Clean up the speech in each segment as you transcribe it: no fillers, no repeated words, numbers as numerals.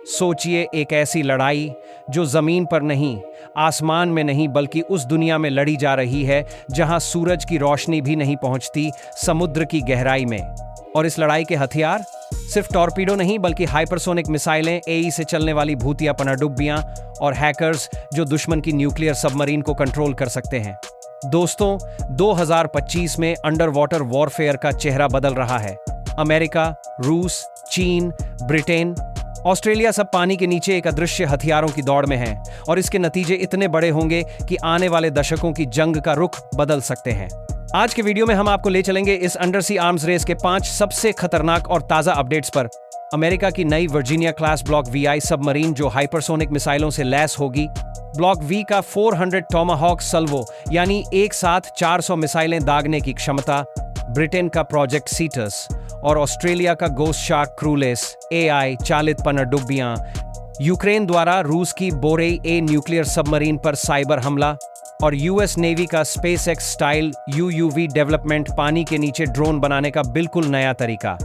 सोचिए, एक ऐसी लड़ाई जो जमीन पर नहीं, आसमान में नहीं, बल्कि उस दुनिया में लड़ी जा रही है जहां सूरज की रोशनी भी नहीं पहुंचती, समुद्र की गहराई में। और इस लड़ाई के हथियार सिर्फ टॉर्पीडो नहीं, बल्कि हाइपरसोनिक मिसाइलें, एई से चलने वाली भूतिया पनडुब्बियां और हैकर्स जो दुश्मन की न्यूक्लियर सबमरीन को कंट्रोल कर सकते हैं। दोस्तों, 2025 में अंडर वाटर वॉरफेयर का चेहरा बदल रहा है। अमेरिका, रूस, चीन, ब्रिटेन, ऑस्ट्रेलिया सब पानी के नीचे एक अदृश्य हथियारों की दौड़ में हैं, और इसके नतीजे इतने बड़े होंगे कि आने वाले दशकों की जंग का रुख बदल सकते हैं। आज के वीडियो में हम आपको ले चलेंगे इस अंडर सी आर्म्स रेस के 5 सबसे खतरनाक और ताजा अपडेट्स पर। अमेरिका की नई Virginia class block VI submarine जो हाइपरसोनिक मिसाइलों से लैस होगी, ब्लॉक वी का 400 टॉमाहॉक सल्वो यानी एक साथ 400 मिसाइलें दागने की क्षमता, ब्रिटेन का प्रोजेक्ट सीटस और ऑस्ट्रेलिया का गोस्ट शार्क क्रूलेस एआई चालित पनडुब्बियां, यूक्रेन द्वारा रूस की बोरेई ए न्यूक्लियर सबमरीन पर साइबर हमला और यूएस नेवी का स्पेसएक्स स्टाइल यूयूवी डेवलपमेंट, पानी के नीचे ड्रोन बनाने का बिल्कुल नया तरीका।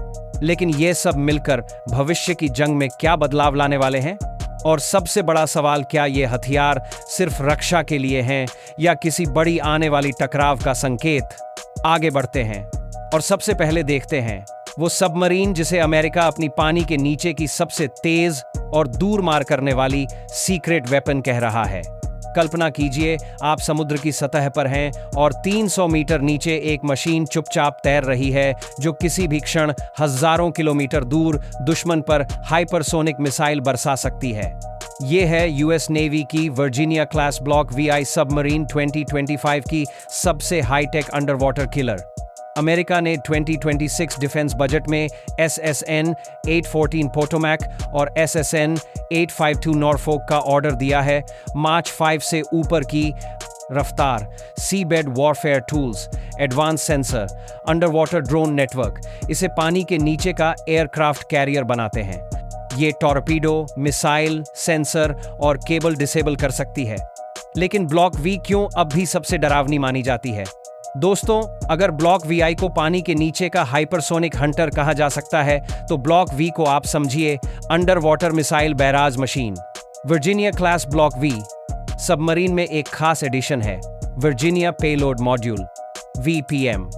लेकिन ये सब मिलकर भविष्य की जंग में क्या बदलाव लाने वाले हैं? और सबसे बड़ा सवाल, क्या ये हथियार सिर्फ रक्षा के लिए हैं या किसी बड़ी आने वाली टकराव का संकेत? आगे बढ़ते हैं और सबसे पहले देखते हैं वो सबमरीन जिसे अमेरिका अपनी पानी के नीचे की सबसे तेज और दूर मार करने वाली सीक्रेट वेपन कह रहा है। कल्पना कीजिए, आप समुद्र की सतह पर हैं और 300 मीटर नीचे एक मशीन चुपचाप तैर रही है जो किसी भी क्षण हजारों किलोमीटर दूर दुश्मन पर हाइपरसोनिक मिसाइल बरसा सकती है। ये है यूएस नेवी की Virginia class block VI submarine 2025 की सबसे high tech under water killer. America ने 2026 डिफेंस बजट में SSN 814 पोटोमैक और SSN 852 नॉरफोक का ऑर्डर दिया है। मार्च 5 से ऊपर की रफ्तार, sea bed warfare tools, advance sensor, under water drone network इसे पानी के नीचे का एयरक्राफ्ट कैरियर बनाते हैं। ये टॉर्पीडो, मिसाइल, सेंसर और केबल डिसेबल कर सकती है। लेकिन ब्लॉक वी क्यों अब भी सबसे डरावनी मानी जाती है? दोस्तों, अगर ब्लॉक वीआई को पानी के नीचे का हाइपरसोनिक हंटर कहा जा सकता है, तो ब्लॉक वी को आप समझिए underwater missile barrage machine. Virginia class block V submarine में एक खास एडिशन है, वर्जीनिया पेलोड मॉड्यूल VPM।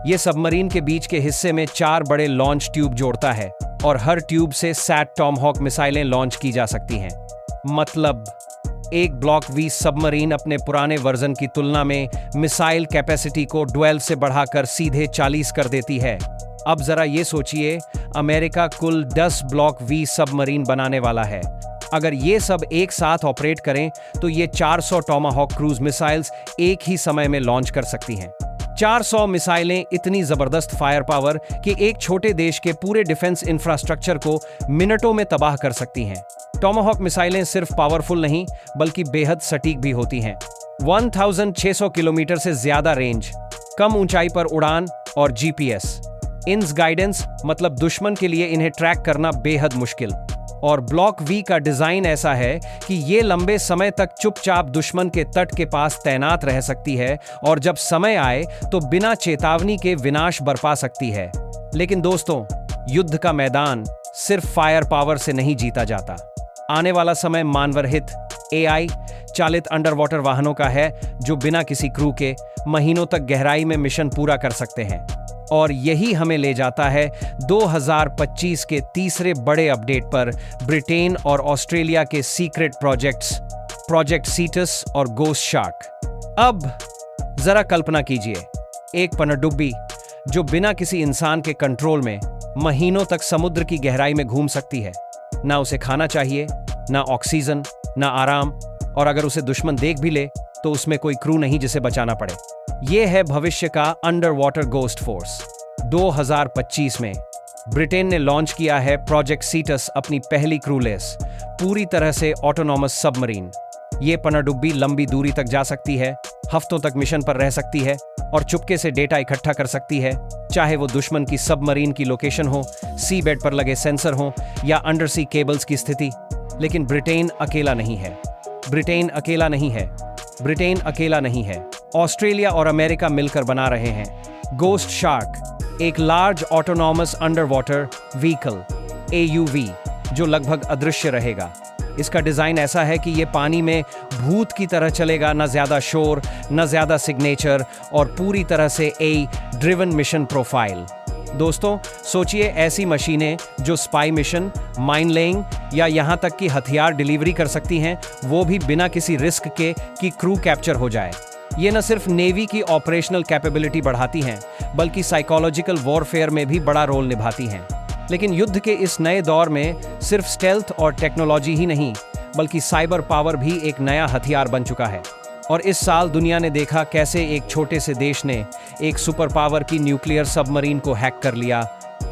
ये सबमरीन के बीच के हिस्से में 4 बड़े लॉन्च ट्यूब जोड़ता है और हर ट्यूब से सैट टॉमहॉक मिसाइलें लॉन्च की जा सकती हैं। मतलब एक ब्लॉक वी सबमरीन अपने पुराने वर्जन की तुलना में मिसाइल कैपेसिटी को 12 से बढ़ाकर सीधे 40 कर देती है। अब जरा ये सोचिए, अमेरिका कुल 10 ब्लॉक वी सबमरीन बनाने वाला है। अगर ये सब एक साथ ऑपरेट करें तो ये 400 टॉमाहॉक क्रूज मिसाइल्स एक ही समय में लॉन्च कर सकती हैं। 400 मिसाइलें इतनी जबरदस्त फायर पावर कि एक छोटे देश के पूरे डिफेंस इंफ्रास्ट्रक्चर को मिनटों में तबाह कर सकती हैं। टॉमाहॉक मिसाइलें सिर्फ पावरफुल नहीं, बल्कि बेहद सटीक भी होती हैं। 1600 किलोमीटर से ज्यादा रेंज, कम ऊंचाई पर उड़ान और GPS इंस गाइडेंस, मतलब दुश्मन के लिए इन्हें ट्रैक करना बेहद मुश्किल। और ब्लॉक वी का डिजाइन ऐसा है कि ये लंबे समय तक चुपचाप दुश्मन के तट के पास तैनात रह सकती है और जब समय आए तो बिना चेतावनी के विनाश बरपा सकती है। लेकिन दोस्तों, युद्ध का मैदान सिर्फ फायर पावर से नहीं जीता जाता। आने वाला समय मानवरहित AI चालित अंडर वाटर वाहनों का है जो बिना किसी क्रू के महीनों तक गहराई में मिशन पूरा कर सकते हैं। और यही हमें ले जाता है 2025 के तीसरे बड़े अपडेट पर, ब्रिटेन और ऑस्ट्रेलिया के सीक्रेट प्रोजेक्ट्स, प्रोजेक्ट सीटस और गोस्ट शार्क। अब जरा कल्पना कीजिए, एक पनडुब्बी जो बिना किसी इंसान के कंट्रोल में महीनों तक समुद्र की गहराई में घूम सकती है। ना उसे खाना चाहिए, ना ऑक्सीजन, ना आराम, और अगर उसे दुश्मन देख भी ले तो उसमें कोई क्रू नहीं जिसे बचाना पड़े। यह है भविष्य का अंडर वाटर गोस्ट फोर्स। 2025 में ब्रिटेन ने लॉन्च किया है प्रोजेक्ट सीटस, अपनी पहली क्रूलेस, पूरी तरह से ऑटोनॉमस सबमरीन। ये पनडुब्बी लंबी दूरी तक जा सकती है, हफ्तों तक मिशन पर रह सकती है और चुपके से डेटा इकट्ठा कर सकती है, चाहे वो दुश्मन की सबमरीन की लोकेशन हो, सी बेड पर लगे सेंसर हो या अंडर सी केबल्स की स्थिति। लेकिन ब्रिटेन अकेला नहीं है। ब्रिटेन अकेला नहीं है। ब्रिटेन अकेला नहीं है। ऑस्ट्रेलिया और अमेरिका मिलकर बना रहे हैं गोस्ट शार्क, एक large autonomous under water vehicle AUV, जो लगभग अदृश्य रहेगा। इसका डिजाइन ऐसा है कि ये पानी में भूत की तरह चलेगा, न ज्यादा शोर, न ज्यादा सिग्नेचर, और पूरी तरह से ए ड्रिवन मिशन प्रोफाइल। दोस्तों, सोचिए ऐसी मशीनें जो स्पाई मिशन, माइन लेइंग या यहां तक कि हथियार डिलीवरी कर सकती हैं, वो भी बिना किसी रिस्क के कि क्रू कैप्चर हो जाए। ये न सिर्फ नेवी की ऑपरेशनल कैपेबिलिटी बढ़ाती हैं, बल्कि साइकोलॉजिकल वॉरफेयर में भी बड़ा रोल निभाती हैं। लेकिन युद्ध के इस नए दौर में सिर्फ स्टेल्थ और टेक्नोलॉजी ही नहीं, बल्कि साइबर पावर भी एक नया हथियार बन चुका है। और इस साल दुनिया ने देखा कैसे एक छोटे से देश ने एक सुपर पावर की न्यूक्लियर सबमरीन को हैक कर लिया।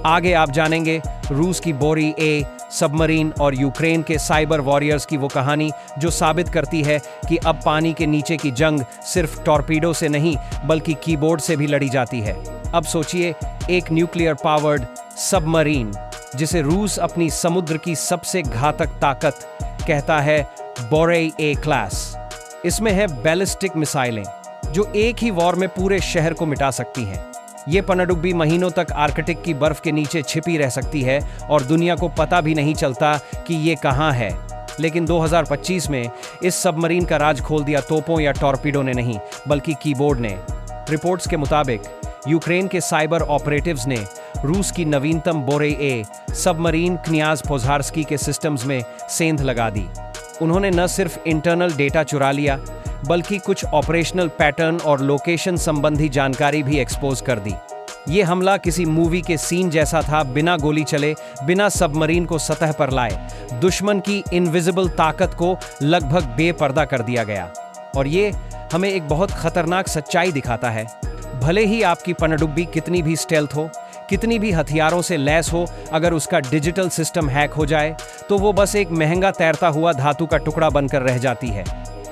आगे आप जानेंगे रूस की बोरी ए सबमरीन और यूक्रेन के साइबर वॉरियर्स की वो कहानी जो साबित करती है कि अब पानी के नीचे की जंग सिर्फ टॉर्पीडो से नहीं, बल्कि कीबोर्ड से भी लड़ी जाती है। अब सोचिए, एक न्यूक्लियर पावर्ड सबमरीन जिसे रूस अपनी समुद्र की सबसे घातक ताकत कहता है, बोरेई ए क्लास। इसमें है बैलिस्टिक मिसाइलें जो एक ही वॉर में पूरे शहर को मिटा सकती हैं। ये पनडुब्बी महीनों तक आर्कटिक की बर्फ के नीचे छिपी रह सकती है और दुनिया को पता भी नहीं चलता कि ये कहाँ है। लेकिन 2025 में इस सबमरीन का राज खोल दिया तोपों या टॉर्पीडो ने नहीं, बल्कि कीबोर्ड ने। रिपोर्ट्स के मुताबिक यूक्रेन के साइबर ऑपरेटिव्स ने रूस की नवीनतम बोरेई ए सबमरीन क्नियाज पोज़ार्स्की के सिस्टम्स में सेंध लगा दी। उन्होंने न सिर्फ इंटरनल डेटा चुरा लिया, बल्कि कुछ ऑपरेशनल पैटर्न और लोकेशन संबंधी जानकारी भी एक्सपोज कर दी। ये हमला किसी मूवी के सीन जैसा था, बिना गोली चले, बिना सबमरीन को सतह पर लाए। दुश्मन की इनविजिबल ताकत को लगभग बेपर्दा कर दिया गया। और ये हमें एक बहुत खतरनाक सच्चाई दिखाता है। भले ही आपकी पनडुब्बी कितनी भी स्टेल्थ हो, कितनी भी हथियारों से लैस हो, अगर उसका डिजिटल सिस्टम हैक हो जाए तो वो बस एक महंगा तैरता हुआ धातु का टुकड़ा बनकर रह जाती है।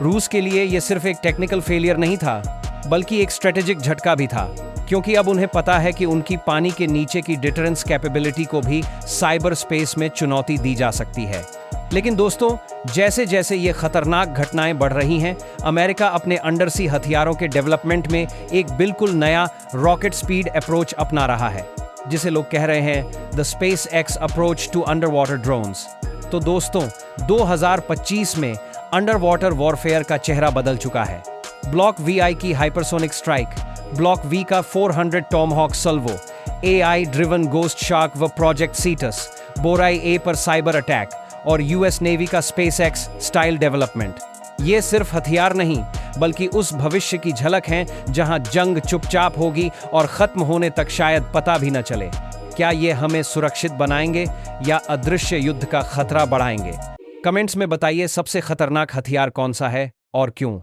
रूस के लिए ये सिर्फ एक टेक्निकल फेलियर नहीं था, बल्कि एक स्ट्रेटेजिक झटका भी था, क्योंकि अब उन्हें पता है कि उनकी पानी के नीचे की डिटरेंस कैपेबिलिटी को भी साइबर स्पेस में चुनौती दी जा सकती है। लेकिन दोस्तों, जैसे जैसे ये खतरनाक घटनाएं बढ़ रही हैं, अमेरिका अपने अंडरसी हथियारों के डेवलपमेंट में एक बिल्कुल नया रॉकेट स्पीड अप्रोच अपना रहा है, जिसे लोग कह रहे हैं the SpaceX approach to underwater drones. तो दोस्तों, 2025 में अंडर वाटर वॉरफेयर का चेहरा बदल चुका है। ब्लॉक वीआई की हाइपरसोनिक स्ट्राइक, ब्लॉक वी का 400 Tomahawk salvo, AI driven Ghost Shark व प्रोजेक्ट सीटस, बोराई ए पर साइबर अटैक और यूएस नेवी का स्पेस एक्स स्टाइल डेवलपमेंट। ये सिर्फ हथियार नहीं, बल्कि उस भविष्य की झलक है जहां जंग चुपचाप होगी और खत्म होने तक शायद पता भी न चले। क्या ये हमें सुरक्षित बनाएंगे या अदृश्य युद्ध का खतरा बढ़ाएंगे? कमेंट्स में बताइए सबसे खतरनाक हथियार कौन सा है और क्यों।